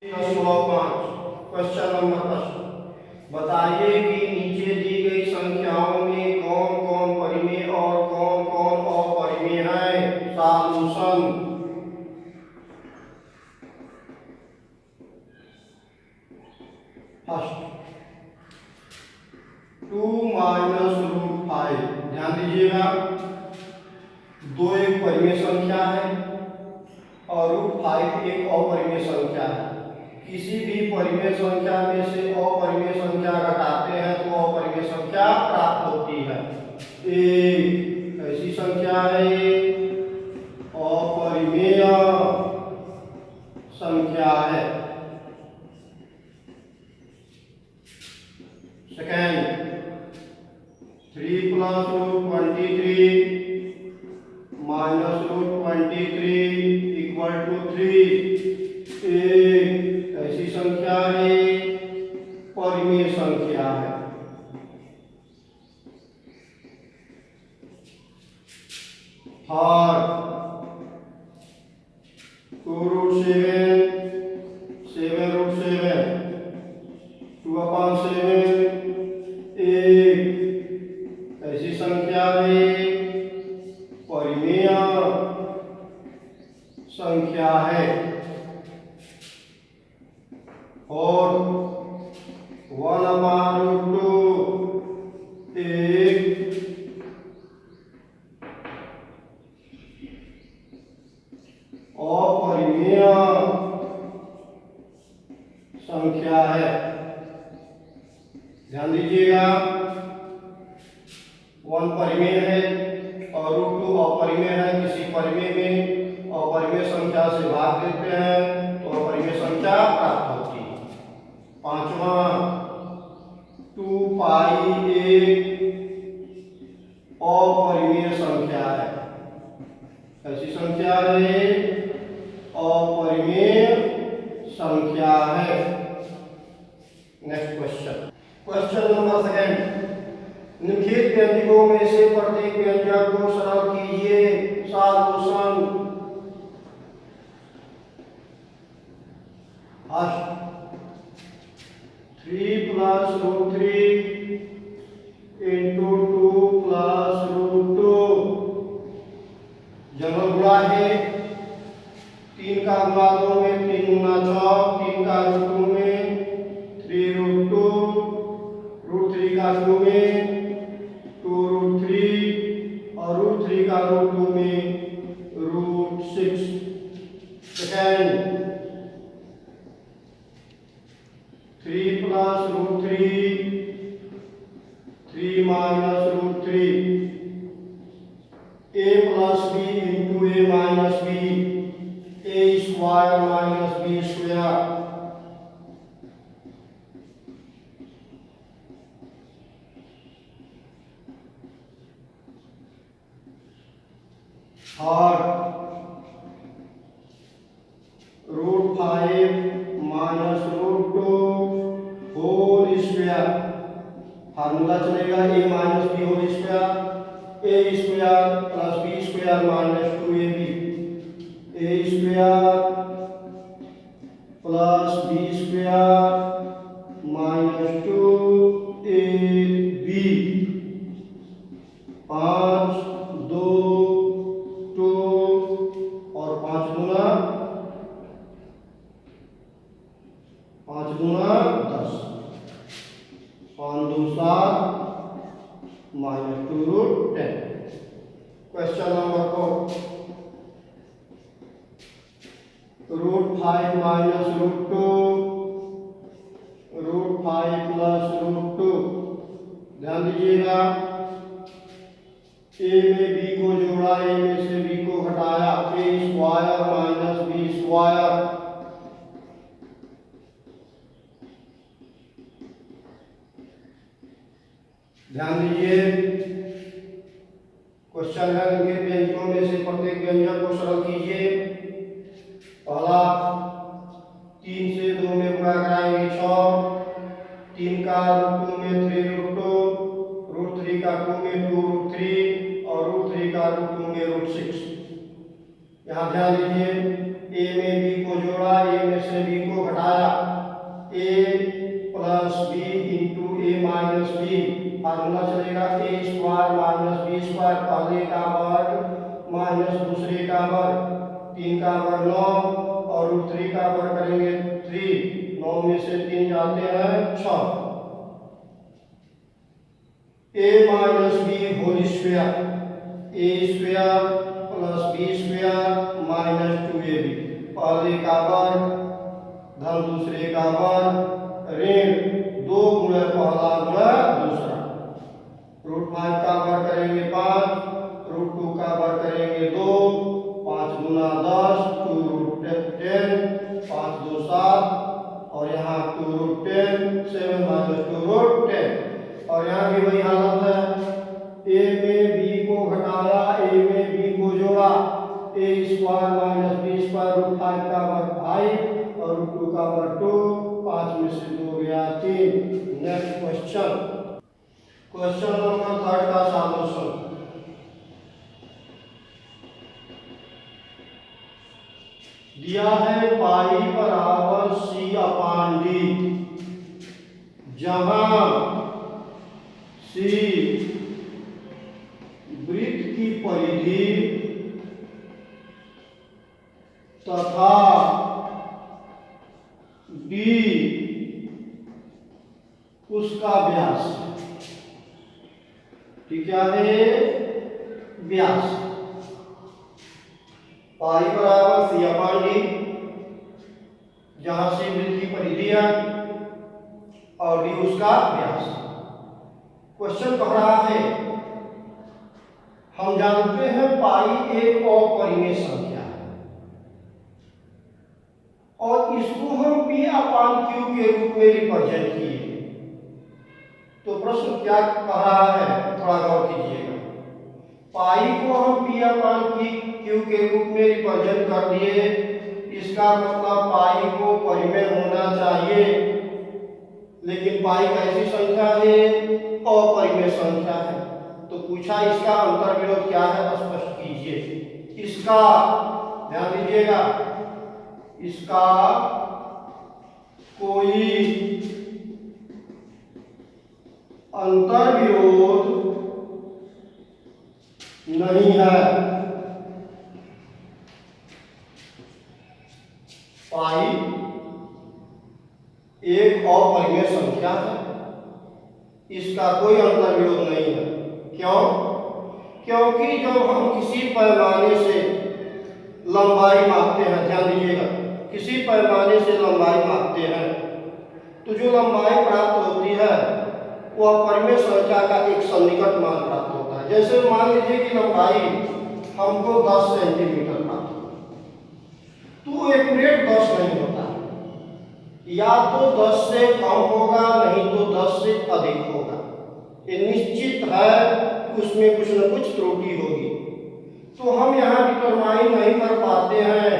Question number 5, बताइए कि नीचे दी गई संख्याओं में कौन कौन परिमेय और कौन कौन अपरिमेय है। सॉल्यूशन। First 2 minus root 5। ध्यान दीजिएगा, 2 एक परिमेय संख्या है और रूट 5 एक अपरिमेय संख्या है। किसी भी परिमेय संख्या में से अपरिमेय संख्या घटाते हैं तो अपरिमेय संख्या प्राप्त होती है। एक ऐसी संख्या है, अपरिमेय संख्या है। Second 3 plus root 23 minus root 23 equal to 3। एक ऐसी संख्या है, परिमेय संख्या है। थर्ड 2 रूट 7 7 रूट 7 2/7 एक ऐसी संख्या है, परिमेय संख्या है। और 1/2 एक अपरिमेय संख्या है। ध्यान दीजिएगा, 1 परिमेय है और √2 अपरिमेय है। किसी परिमेय में अपरिमेय संख्या से भाग देते हैं तो अपरिमेय संख्या प्राप्त होती है। पांचवा 2 पाई एक अपरिमेय संख्या है। ऐसी संख्या है, अपरिमेय संख्या है। Next question, question number second, निम्नलिखित व्यंजकों में से प्रत्येक व्यंजक को सरल कीजिए। Solution. First 3 plus root 3 into 2 plus root 2 general गुणा है। 3 का गुणा 2 में 3 गुना 6, 3 का रूट 2 में 3 रूट 2, रूट 3 का 2 में 2 रूट 3 और रूट 3 का रूट 2 में root 6। Second 3 plus root 3 3 minus root 3 a plus b into a minus b, a square minus b square. और root 5 minus root 2 whole square. Formula चलेगा a minus B whole square, a square plus b square minus 2ab, a square plus b square minus 2ab। 5 2 2 और 5 गुना 10, 5 2 7 minus 2 root 10। Question number 4, root 5 minus root 2 root 5 plus root 2। ध्यान दीजिएगा, a में b को जोड़ा, a में से b को घटाया, a square minus b square. ध्यान दीजिए, क्वेश्चन है निम्नलिखित व्यंजकों में से प्रत्येक व्यंजक को सरल कीजिए। पहला 3 से 2 में गुणा कराएंगे 6, 3 का रूट 2 में 3 रूट 2, रूट 3 का 2 में 2 रूट 3 और रूट 3 का रूट 2 में रूट 6। यहाँ ध्यान दीजिए, a में b को जोड़ा, a में से b को घटाया a plus B into A minus B, formula चलेगा A square minus B square, पहले का वर्ग माइनस दूसरे का वर्ग, 3 का वर्ग 9 और रूट 3 का वर्ग करेंगे 3, 9 में से 3 जाते हैं 6, a minus B whole square, A square plus B square minus 2ab, पहले का वर्ग धन दूसरे का वर्ग ऋण 2 गुणा पहला गुणा दूसरा, रूट 5 का वर्ग करेंगे 5, रूट 2 का वर्ग करेंगे 2, 5 गुना 10, 2 रूट 10, 5 2 7 और यहाँ 2 रूट 10, 7 माइनस 2 रूट 10, और यहाँ भी वही हालत है, a में b को घटाया, a में b को जोड़ा, a square minus b square root 5 का वर्ग 5 और रूट 2 का वर्ग 2, 5 में से 2 गया 3। नेक्स्ट क्वेश्चन, क्वेश्चन नंबर 3 का सॉल्यूशन। दिया है पाई बराबर सी अपान डी, जहां सी वृत्त की परिधि तथा डी उसका व्यास, ठीक क्या है व्यास, पाई बराबर सी अपान डी, जहां से वृत्त की परिधि है और डी उसका व्यास। क्वेश्चन कह रहा है, हम जानते हैं पाई एक अपरिमेय संख्या है और इसको हम p अपान q के रूप में रिप्रेजेंट किए, तो प्रश्न क्या कह रहा है थोड़ा गौर कीजिएगा। पाई को हम p अपान q के रूप में रिप्रेजेंट कर दिए, इसका मतलब पाई को परिमेय होना चाहिए, लेकिन पाई कैसी संख्या है अपरिमेय संख्या है, तो पूछा इसका अंतर्विरोध क्या है स्पष्ट कीजिए। इसका ध्यान दीजिएगा, इसका कोई अंतर्विरोध नहीं है। पाई एक अपरिमेय संख्या है, इसका कोई अंतर्विरोध नहीं है। क्यों? क्योंकि जब हम किसी पैमाने से लंबाई मापते हैं, ध्यान दीजिएगा, किसी पैमाने से लंबाई मापते हैं तो जो लंबाई प्राप्त होती है वह परिमेय संख्या का एक सन्निकट मान प्राप्त होता है। जैसे मान लीजिए कि लंबाई हमको 10 सेंटीमीटर प्राप्त हो, तो एक्यूरेट 10 नहीं होता, या तो 10 से कम होगा नहीं तो 10 से अधिक होगा, ये निश्चित है कि उसमें कुछ न कुछ त्रुटि होगी। तो हम यहाँ डिटरमाइन नहीं कर पाते हैं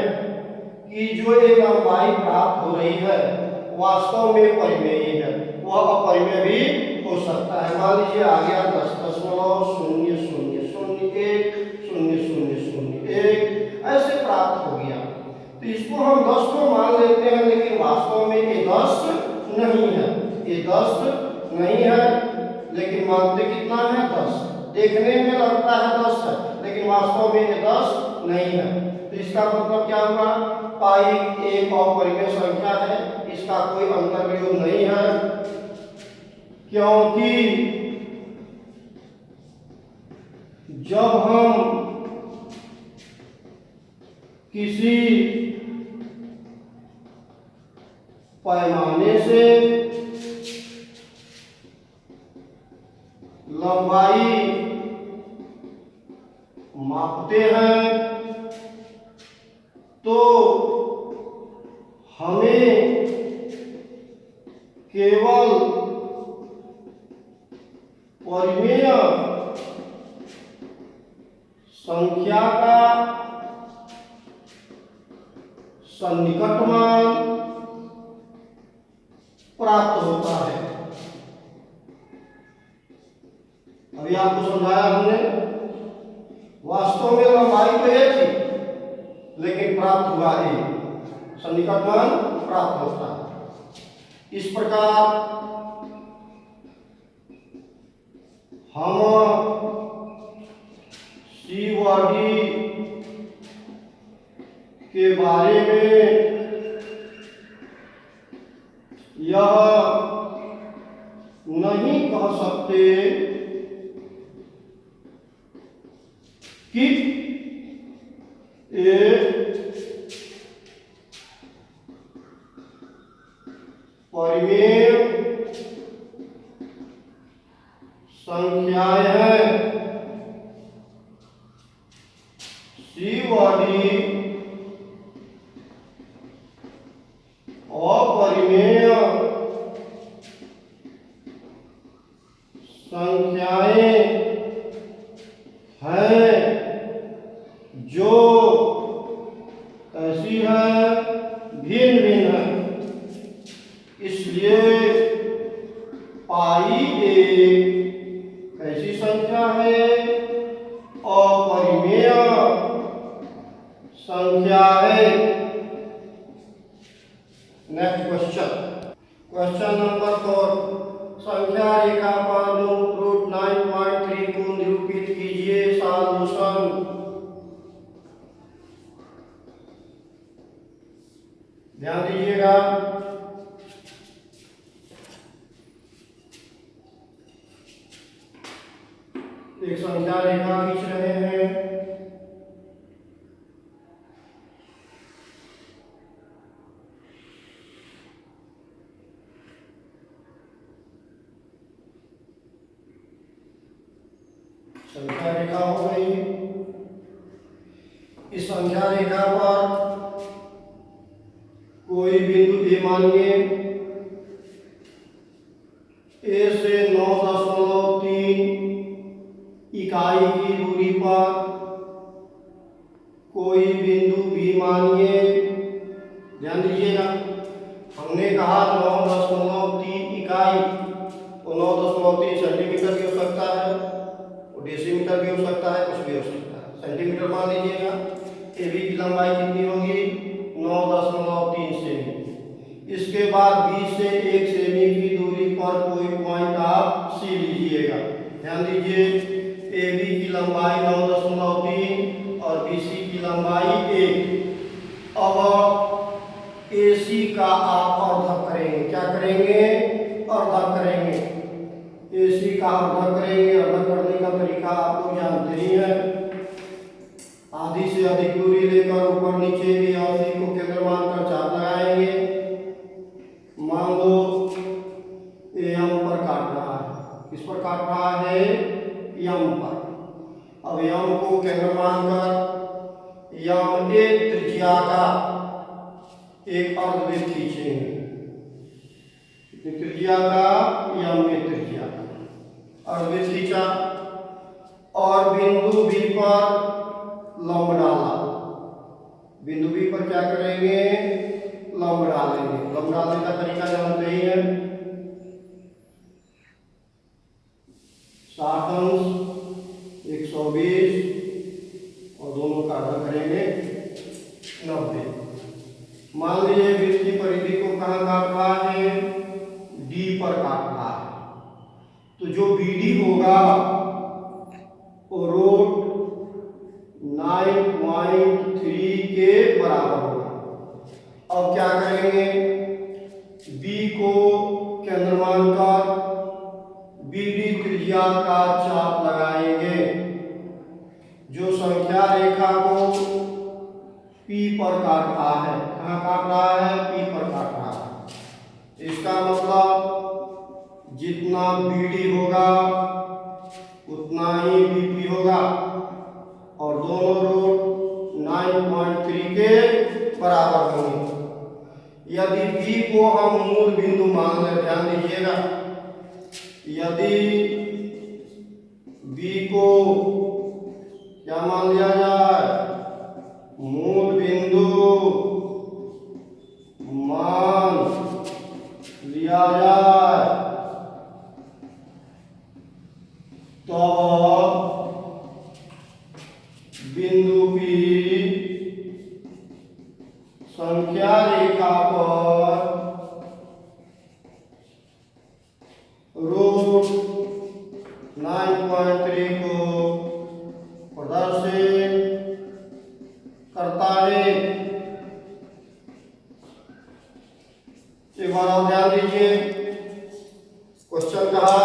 कि जो ये लंबाई प्राप्त हो रही है वास्तव में परिमेय है, वह अपरिमेय भी हो सकता है। मान लीजिए आ गया 10.00010001 ऐसे प्राप्त हो गया, तो इसको हम 10 को मान लेते हैं, लेकिन वास्तव में ये 10 नहीं है, ये 10 नहीं है, लेकिन मानते कितना है 10, देखने में लगता है 10 है, लेकिन वास्तव में ये 10 नहीं है। तो इसका मतलब क्या हुआ, पाई एक अपरिमेय संख्या है, इसका कोई अंतर्विरोध नहीं है, क्योंकि जब हम किसी पैमाने से लंबाई मापते हैं तो हमें केवल परिमेय संख्या का सन्निकट मान प्राप्त होता है। अभी आपको समझाया हमने, वास्तव में लंबाई तो एक थी लेकिन प्राप्त हुआ एक, सन्निकट मान प्राप्त होता है। इस प्रकार हम सी व डी के बारे में यह नहीं कह सकते कि परिमेय संख्याएं हैं। सी व डी अपरिमेय संख्याएं हैं जो ऐसी है भिन्न भिन्न है। इसलिए पाई एक ऐसी संख्या है अपरिमेय संख्या है। नेक्स्ट क्वेश्चन नंबर 4, संख्या रेखा पर रूट 9.3 को निरूपित कीजिए। सॉल्यूशन। ध्यान दीजिएगा, एक संख्या रेखा खींच रहे हैं। संख्या रेखा हो गई। इस संख्या रेखा पर कोई बिंदु ए मानिए, ए से 9.3 इकाई की दूरी पर कोई बिंदु बी मानिए। ध्यान दीजिएगा, हमने कहा 9.3 इकाई, तो 9.3 सेंटीमीटर भी हो सकता है, डेसीमीटर भी हो सकता है, कुछ भी हो सकता है। सेंटीमीटर मान लीजिएगा। ए बी की लंबाई कितनी होगी? 9.3 सेमी। इसके बाद बी से 1 सेमी की दूरी पर कोई पॉइंट आप सी लीजिएगा। ध्यान दीजिए, ए बी की लंबाई 9.3 और बी सी की लंबाई 1। अब ए सी का आप अर्धक करेंगे। क्या करेंगे? अर्धक करेंगे। एसी का अर्धक करेंगे। अर्धक करने का तरीका आप लोग जानते ही हैं। आधी से अधिक दूरी लेकर ऊपर नीचे भी और सी को केंद्र मानकर चाप लगाएंगे। मान लो एम पर काट रहा है। किस पर काट रहा है? एम पर। अब एम को केंद्र मानकर एम ए त्रिज्या का एक अर्धवृत्त खींचेंगे। त्रिज्या का एम ए त्रिज्या अर्धवृत्त खींचा और बिंदु बी पर लंब डाला। बिंदु बी पर क्या करेंगे? लंब डालेंगे। लंब डालने का तरीका जानते ही हैं। 60 अंश 120 और दोनों का अर्धक करेंगे 90। मान लीजिए वृत्त की परिधि को कहाँ काट रहा है? डी पर काट रहा है। तो जो BD होगा वो रूट 9.3 के बराबर होगा। अब क्या करेंगे? B को केंद्र मानकर BD त्रिज्या का चाप लगाएंगे। जो संख्या रेखा को P पर काट रहा है। कहाँ काट रहा है? P पर काट रहा है। इसका मतलब जितना BD होगा उतना ही BP होगा और दोनों रूट 9.3 के बराबर होंगे। यदि B को हम मूल बिंदु मान लें, ध्यान दीजिएगा, यदि B को क्या मान लिया जाए? मूल बिंदु मान लिया जाए तो बिंदु P संख्या रेखा पर एक बार और ध्यान दीजिए, क्वेश्चन कहा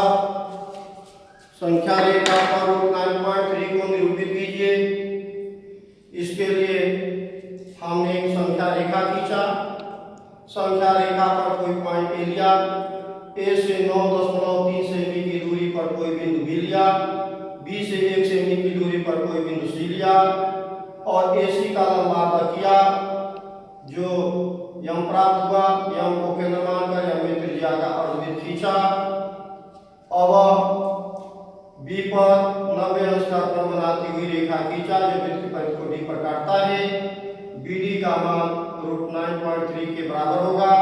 संख्या रेखा पर रूट 9.3 को निरूपित कीजिए। इसके लिए हमने एक संख्या रेखा खींचा, संख्या रेखा पर कोई पॉइंट ए लिया, ए से 9.3 सेमी की दूरी पर कोई बिंदु बी लिया, बी से 1 सेमी की दूरी पर कोई बिंदु सी लिया और AC का लंबाता किया। जो यम प्राप्त हुआ, यम को केंद्र मानकर यम में त्रिज्या का अर्धवृत्त खींचा। अब बी पर 90 अंश का कोण बनाती हुई रेखा खींचा जो वृत्त की परिधि को डी पर काटता है। BD का मान रूट 9.3 के बराबर होगा।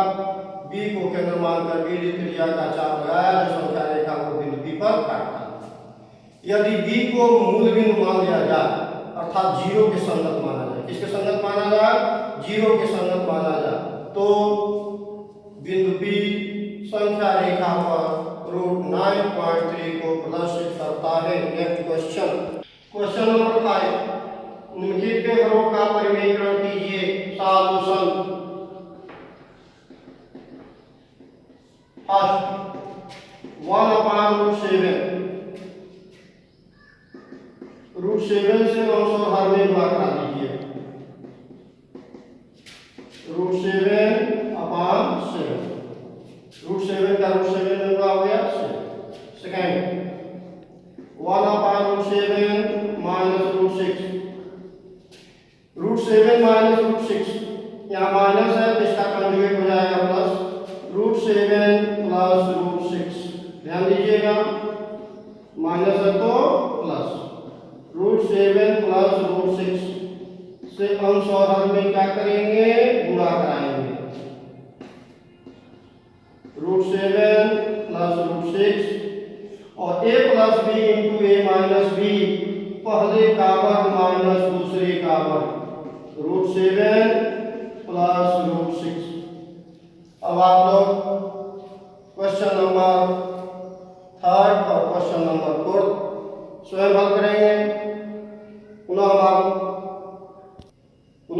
बी को केंद्र मानकर BD त्रिज्या का चाप लगाया जो संख्या रेखा को बिंदु बी पर काटता है। यदि बी को मूल बिंदु मान लिया जाए अर्थात 0 के संगत माना जाए, किसके संगत माना जाए? 0 के संगत माना जाए, तो बिंदु बी संख्या रेखा पर रूट 9.3 को प्रदर्शित करता है। नेक्स्ट क्वेश्चन, क्वेश्चन नंबर 5, निम्नलिखित के घरों का परिमेयकरण कीजिए। सॉल्यूशन, फर्स्ट 1/7 रूट 7 से अंश और हर में गुणा करा दीजिए। रूट 7/7, रूट 7 का रूट 7 में गुणा हो गया 7। Second 1/7 minus root 6, root 7 minus root 6, यहाँ माइनस है तो इसका कंजुगेट हो जाएगा प्लस, रूट 7 प्लस रूट 6। ध्यान दीजिएगा, माइनस है तो प्लस, रूट 7 प्लस रूट 6 से अंश और हर में क्या करेंगे? गुणा कराएंगे। रूट 7 प्लस रूट 6 और a plus B into A minus B, पहले का वर्ग माइनस दूसरे का वर्ग, रूट 7 प्लस रूट 6। अब आप लोग क्वेश्चन नंबर 3 और क्वेश्चन नंबर 4 स्वयं हल करेंगे। पुनः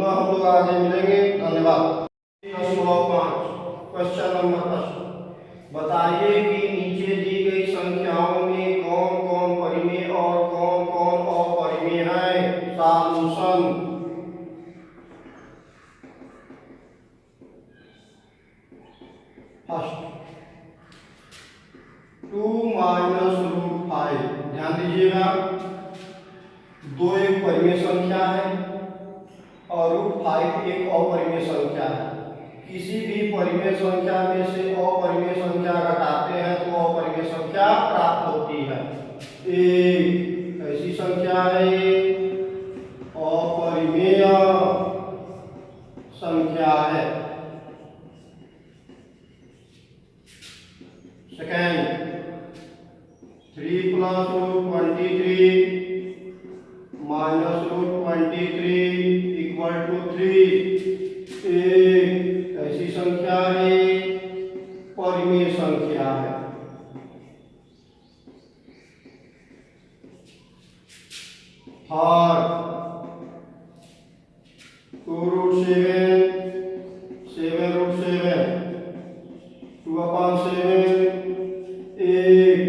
हम लोग आगे मिलेंगे। धन्यवाद। 5 क्वेश्चन नंबर 5, बताइए कि नीचे दी गई संख्याओं में कौन कौन परिमेय और कौन कौन अपरिमेय है। Solution, first 2 minus root 5। ध्यान दीजिएगा, 2 एक परिमेय संख्या है और रूट 5 एक अपरिमेय संख्या है। किसी भी परिमेय संख्या में से अपरिमेय संख्या घटाते हैं तो अपरिमेय संख्या प्राप्त होती है। एक ऐसी संख्या है, अपरिमेय संख्या है। Second 3 plus root 23 minus root 23 equal to 3। एक ऐसी संख्या है, परिमेय संख्या है। थर्ड 2 रूट 7 7 रूट 7 2/7 एक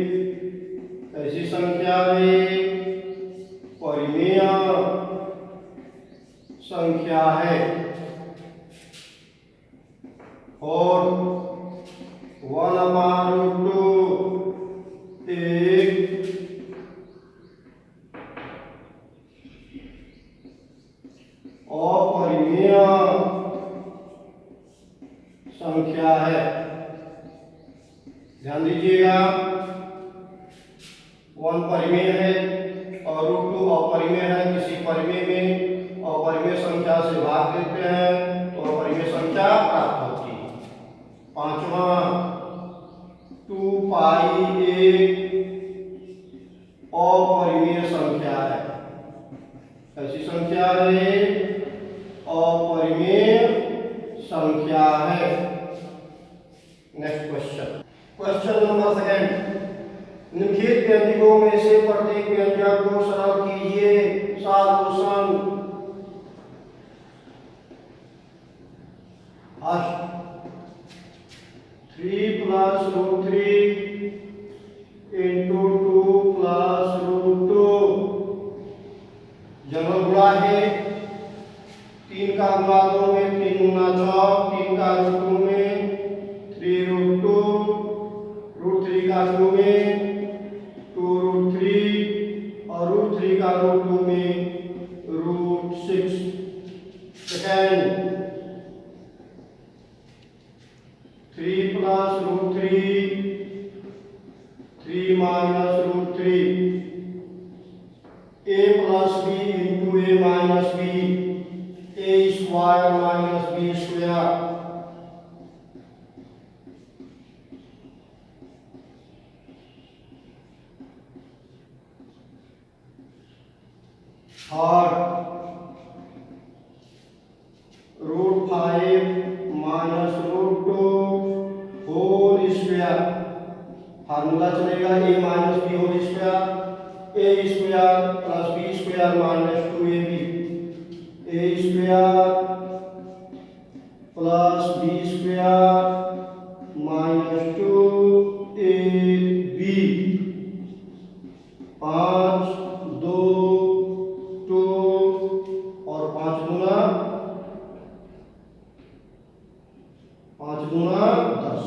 ऐसी संख्या है, परिमेय संख्या है। और 1/2 एक अपरिमेय संख्या है। ध्यान दीजिएगा, 1 परिमेय है और रूट 2 अपरिमेय है। किसी परिमेय में अपरिमेय संख्या से भाग देते हैं तो अपरिमेय संख्या प्राप्त होती है। पांचवा 2 पाई एक अपरिमेय संख्या है। ऐसी संख्या है, अपरिमेय संख्या है। नेक्स्ट क्वेश्चन, क्वेश्चन नंबर 2, निम्नलिखित व्यंजकों में से प्रत्येक व्यंजक को सरल कीजिए। Solution, first plus root 3 into 2 plus root 2। General गुणा है, 3 का गुणा 2 में 3 गुना 6, 3 का रूट 2 में 3 रूट 2, रूट 3 का 2 में 2 रूट 3 और रूट 3 का रूट 2 में root 6। Second 3 plus root 3, 3 minus root 3, a plus B into A minus b, a square minus B square. और root 5 minus root 2 whole square. Formula चलेगा a minus B whole square, A square plus B square minus 2ab, a square plus B square minus 2ab। 5 2 2 और 5 गुना 10,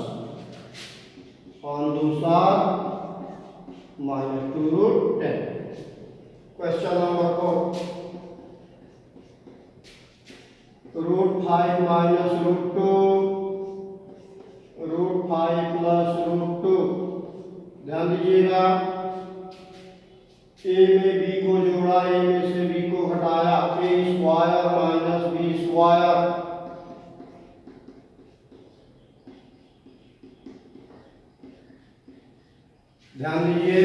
5 2 7 minus 2 root 10। Question number 4, root 5 minus root 2, root 5 plus root 2। ध्यान दीजिएगा, ए में b को जोड़ा, ए में से बी को घटाया, ए स्क्वायर माइनस बी स्क्वायर। ध्यान दीजिए,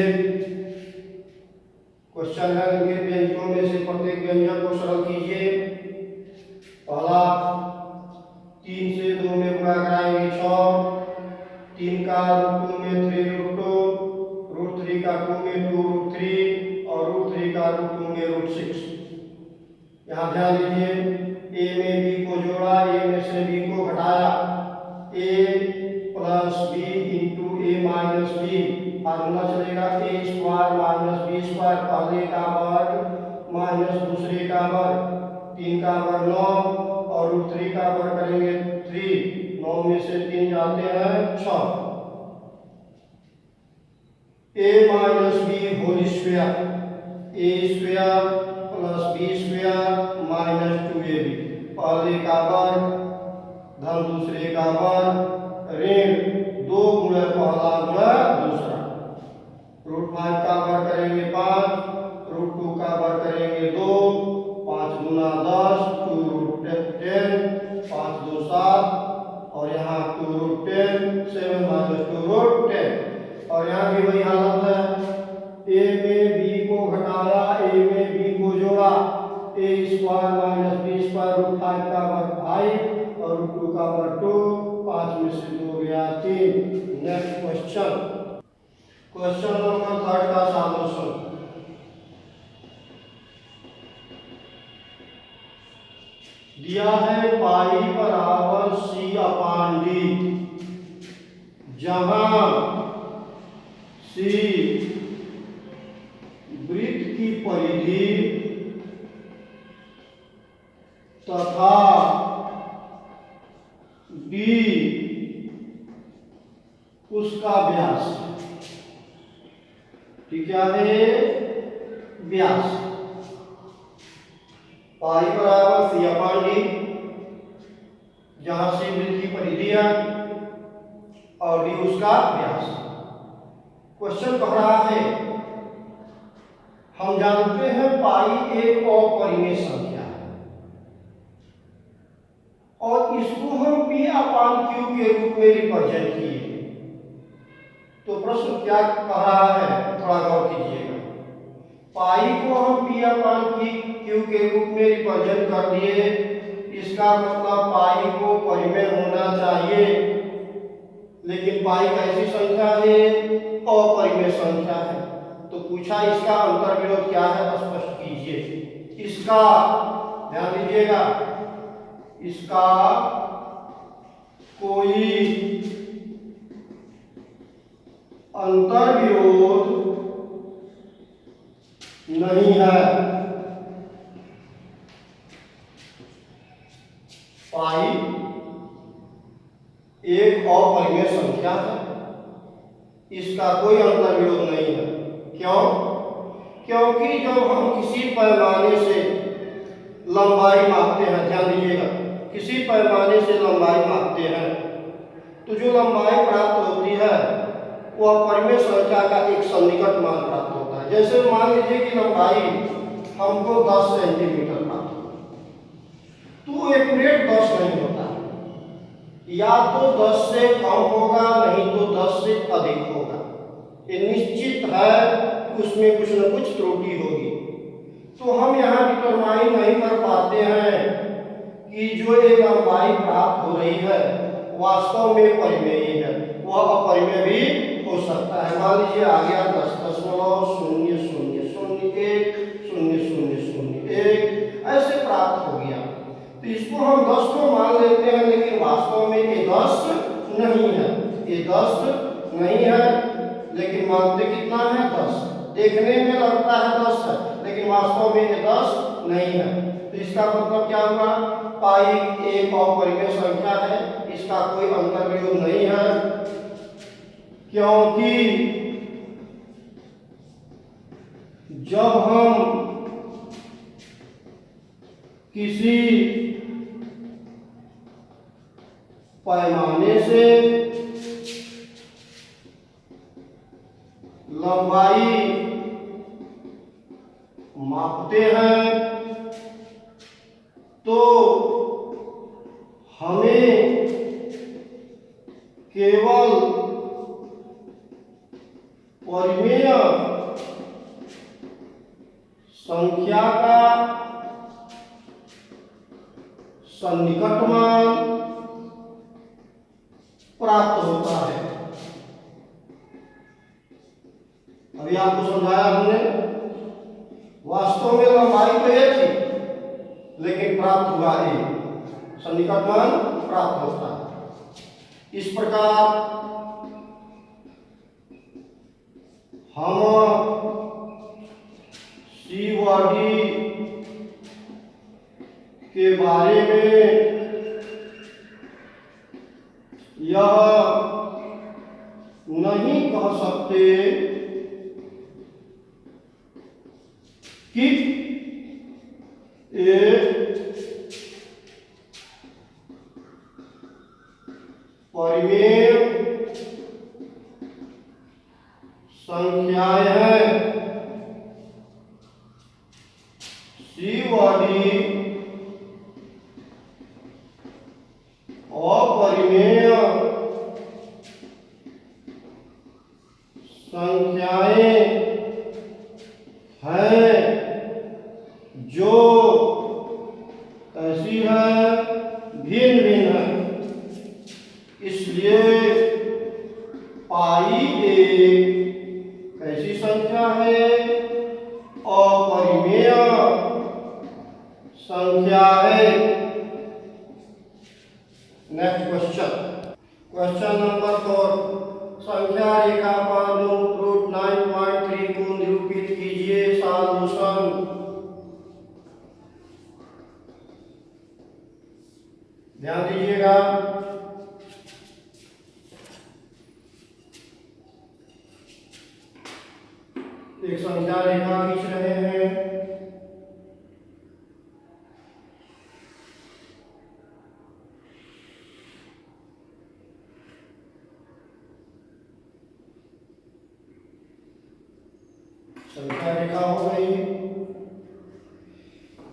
क्वेश्चन है इनके व्यंजकों में से प्रत्येक व्यंजक को सरल कीजिए। पहला 3 से 2 में गुणा कराएंगे 6, 3 का रूट 2 में 3 रूट 2, रूट 3 का 2 में 2 रूट 3 और रूट 3 का रूट 2 में रूट 6। यहाँ ध्यान दीजिए, ए में बी को जोड़ा, ए में से बी को घटाया, ए प्लस बी इंटू ए माइनस बी। फार्मूला चलेगा A square minus B square, पहले का वर्ग माइनस दूसरे का वर्ग, 3 का वर्ग 9 और रूट 3 का वर्ग करेंगे 3, 9 में से 3 जाते हैं 6। A minus B whole square, A square plus B square minus 2ab, पहले का वर्ग धन दूसरे का वर्ग ऋण 2 गुणा पहला गुणा दूसरा। रूट 5 का वर्ग करेंगे 5, रूट 2 का वर्ग करेंगे 2, 5 गुना 10, 2 रूट 10, 5 2 7 और यहाँ 2 रूट 10, 7 माइनस 2 रूट 10। और यहाँ भी वही हालत है, ए में बी को घटाया, ए में बी को जोड़ा, a square minus B square, root 5 का वर्ग 5 और रूट 2 का वर्ग 2, 5 में से 2 गया 3। नेक्स्ट क्वेश्चन, क्वेश्चन नंबर 3 का सॉल्यूशन। दिया है पाई बराबर सी अपान डी, जहां सी वृत्त की परिधि तथा डी उसका व्यास। ठीक है, व्यास। पाई बराबर सी अपान डी, जहां से वृत्त की परिधि है और डी उसका व्यास। क्वेश्चन कह रहा है, हम जानते हैं पाई एक अपरिमेय संख्या है और इसको हम पी अपान क्यू के रूप में रिप्रेजेंट किए। तो प्रश्न क्या कह रहा है, थोड़ा गौर कीजिएगा। पाई को हम पी अपान क्यू के रूप में रिप्रेजेंट कर दिए, इसका मतलब पाई को परिमेय होना चाहिए, लेकिन पाई कैसी संख्या है, अपरिमेय संख्या है। तो पूछा इसका अंतर्विरोध क्या है, स्पष्ट कीजिए। इसका ध्यान दीजिएगा, इसका कोई अंतर्विरोध नहीं है। पाई एक अपरिमेय संख्या है, इसका कोई अंतर्विरोध नहीं है। क्यों? क्योंकि जब हम किसी पैमाने से लंबाई मापते हैं, ध्यान दीजिएगा, किसी पैमाने से लंबाई मापते हैं तो जो लंबाई प्राप्त होती है वह परिमेय संख्या का एक सन्निकट मान प्राप्त होता है। जैसे मान लीजिए कि लंबाई हमको 10 सेंटीमीटर प्राप्त हो, तो एक्यूरेट 10 नहीं होता, या तो 10 से कम होगा, नहीं तो 10 से अधिक होगा। ये निश्चित है कि उसमें कुछ न कुछ त्रुटि होगी। तो हम यहाँ डिटरमाइन नहीं कर पाते हैं कि जो ये लंबाई प्राप्त हो रही है वास्तव में परिमेय है, वह अपरिमेय भी हो सकता है। मान लीजिए आ गया 10.000001 ऐसे प्राप्त हो गया, तो इसको हम 10 को मान लेते हैं, लेकिन वास्तव में ये 10 नहीं है, ये 10 नहीं है, लेकिन मानते कितना है? 10। देखने में लगता है 10 है, लेकिन वास्तव में ये 10 नहीं है। तो इसका मतलब क्या हुआ? पाई एक अपरिमेय संख्या है, इसका कोई अंतर्विरोध नहीं है, क्योंकि जब हम किसी पैमाने से लंबाई मापते हैं तो हमें केवल परिमेय संख्या का सन्निकट मान प्राप्त होता है। अभी आपको समझाया हमने, वास्तव में लंबाई तो एक थी, लेकिन प्राप्त हुआ एक, सन्निकट मान प्राप्त होता है। इस प्रकार हम सी व डी के बारे में यह नहीं कह सकते कि परिमेय संख्याएं हैं। सी व डी अपरिमेय संख्याएं हैं जो ऐसी है भिन्न भिन्न है। इसलिए पाई एक ऐसी संख्या है, अपरिमेय संख्या है। नेक्स्ट क्वेश्चन नंबर 4, संख्या रेखा पर √9.3 को निरूपित कीजिए। सॉल्यूशन, ध्यान दीजिएगा। एक संख्या रेखा खींच रहे हैं, संख्या रेखा हो गई।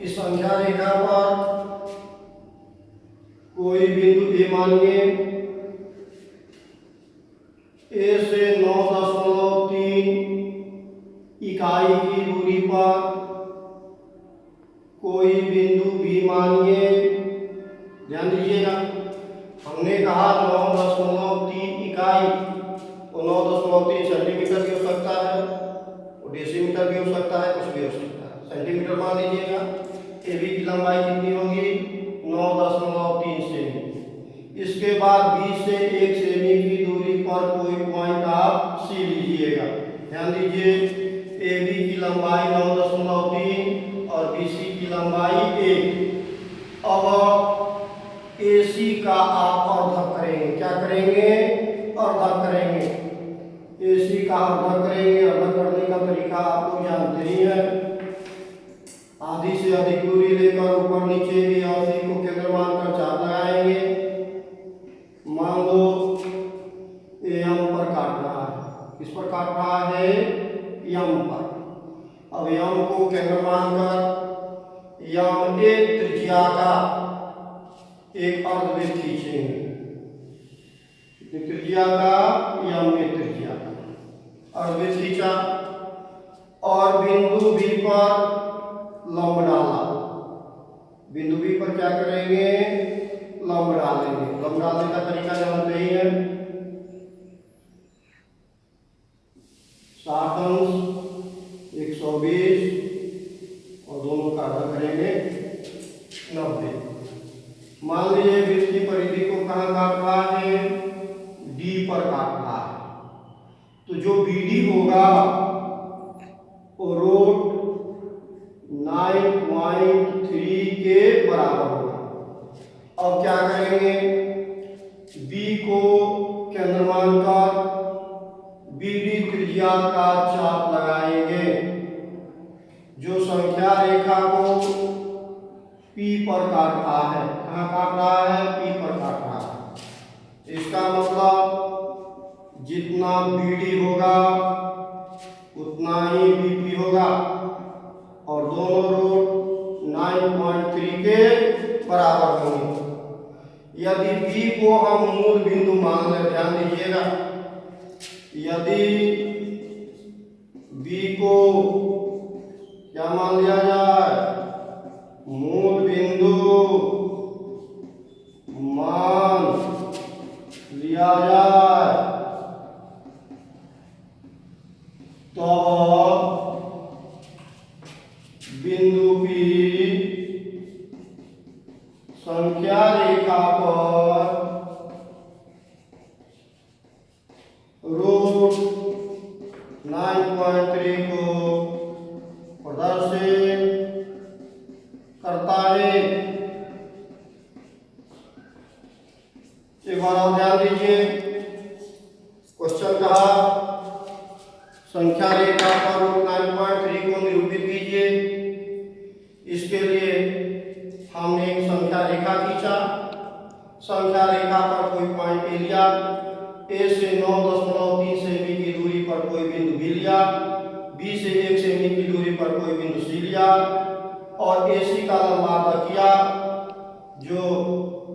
इस संख्या रेखा पर कोई बिंदु ए मानिए, ए से 9.3 इकाई की दूरी पर कोई बिंदु बी मानिए। ध्यान दीजिएगा, हमने कहा 9.3 इकाई, वो 9.3 सेंटीमीटर भी हो सकता है, वो डेसीमीटर भी हो सकता है, कुछ भी हो सकता है। सेंटीमीटर मान लीजिएगा। ए बी की लंबाई कितनी होगी? 9.3 सेमी। इसके बाद बी से 1 सेमी की दूरी पर कोई पॉइंट आप सी लीजिए। अर्धक करेंगे। AC का अर्धक करेंगे। अर्धक करने का तरीका आप लोग जानते ही हैं। आधी से अधिक दूरी लेकर ऊपर नीचे भी AC को केंद्र मानकर चाप लगाएंगे। मान लो M पर काट रहा है। किस पर काट रहा है? M पर। अब M को केंद्र मानकर M एक त्रिज्या का एक अर्धवृत्त खींचेंगे। त्रिज्या का M में त्रिज्या का अर्धवृत्त खींचा और बिंदु B पर लंब डाला। बिंदु B पर क्या करेंगे? लंब डालेंगे। लंब डालने का तरीका जानते ही हैं। 60 अंश 120 और दोनों का आधा करेंगे 90। मान लीजिए वृत्त की परिधि को कहाँ काट रहा है? D पर काट रहा है। तो जो BD होगा वो रूट 9.3 के बराबर होगा। अब क्या करेंगे? B को केंद्र मानकर BD त्रिज्या का चाप लगाएंगे। जो संख्या रेखा को P पर काट रहा है। कहाँ काट रहा है? P पर काट रहा है। इसका मतलब जितना BD होगा उतना ही BP होगा और दोनों रूट 9.3 के बराबर होंगे। यदि B को हम मूल बिंदु मान लें, ध्यान दीजिएगा, यदि B को क्या मान लिया जाए? मूल बिंदु मान लिया जाए तो बिंदु P संख्या रेखा पर रूट 9.3 को प्रदर्शित करता है। एक बार और ध्यान दीजिए। क्वेश्चन कहा संख्या रेखा पर रूट 9.3 को निरूपित कीजिए। इसके लिए हमने एक संख्या रेखा खींचा। संख्या रेखा पर कोई पॉइंट ए लिया। ए से 9.3 सेमी की दूरी पर कोई बिंदु बी लिया। बी से 1 सेमी की दूरी पर कोई बिंदु सी लिया और AC का लंबाता किया। जो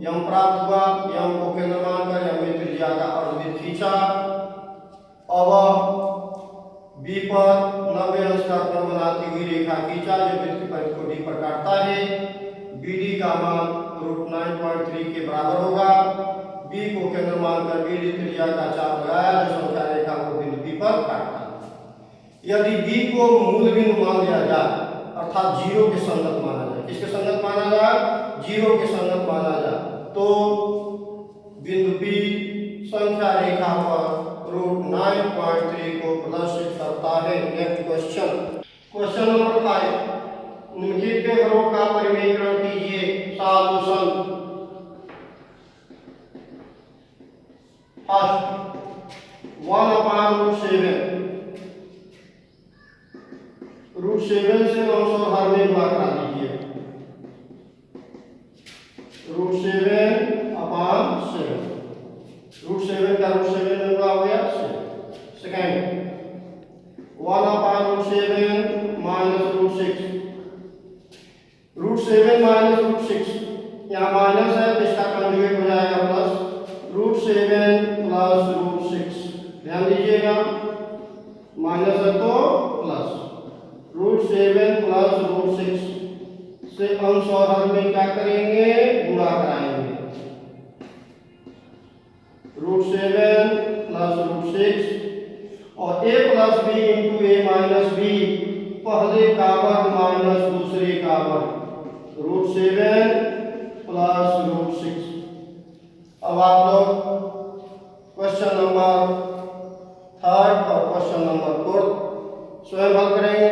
M प्राप्त हुआ, M को केंद्र मानकर M में त्रिज्या का अर्धवृत्त खींचा। अब B पर 90 अंश का कोण बनाती हुई रेखा खींचा जो वृत्त की परिधि को D पर काटता है। BD का मान रूट 9.3 के बराबर होगा। B को केंद्र मानकर BD त्रिज्या का चाप लगाया जो संख्या रेखा को बिंदु B पर काटता है। यदि B को मूल बिंदु मान लिया जाए अर्थात 0 के संगत माना जाए। किसके संगत माना जाए? 0 के संगत माना जाए तो बिंदु B संख्या रेखा पर रूट 9.3 को प्रदर्शित करता है। Next question, question number 5। निम्नलिखित के घरों का परिमेयकरण कीजिए। सॉल्यूशन। फर्स्ट 1/√7 √7 से अंश और हर में गुणा करा दीजिए। √7/7 √7 का √7 में गुणा हो गया 7। सेकंड 1/√7 -√6 √7 -√6 यहाँ माइनस है तो इसका कंजुगेट हो जाएगा प्लस। √7 + √6 ध्यान दीजिएगा, माइनस है तो प्लस। √7 + √6 से अंश और हर में क्या करेंगे? गुणा कराएंगे। √7 + √6 और a + b × a - b पहले का वर्ग माइनस दूसरे का वर्ग। √7 + √6। अब आप लोग क्वेश्चन नंबर 3 और क्वेश्चन नंबर 4 स्वयं हल करेंगे।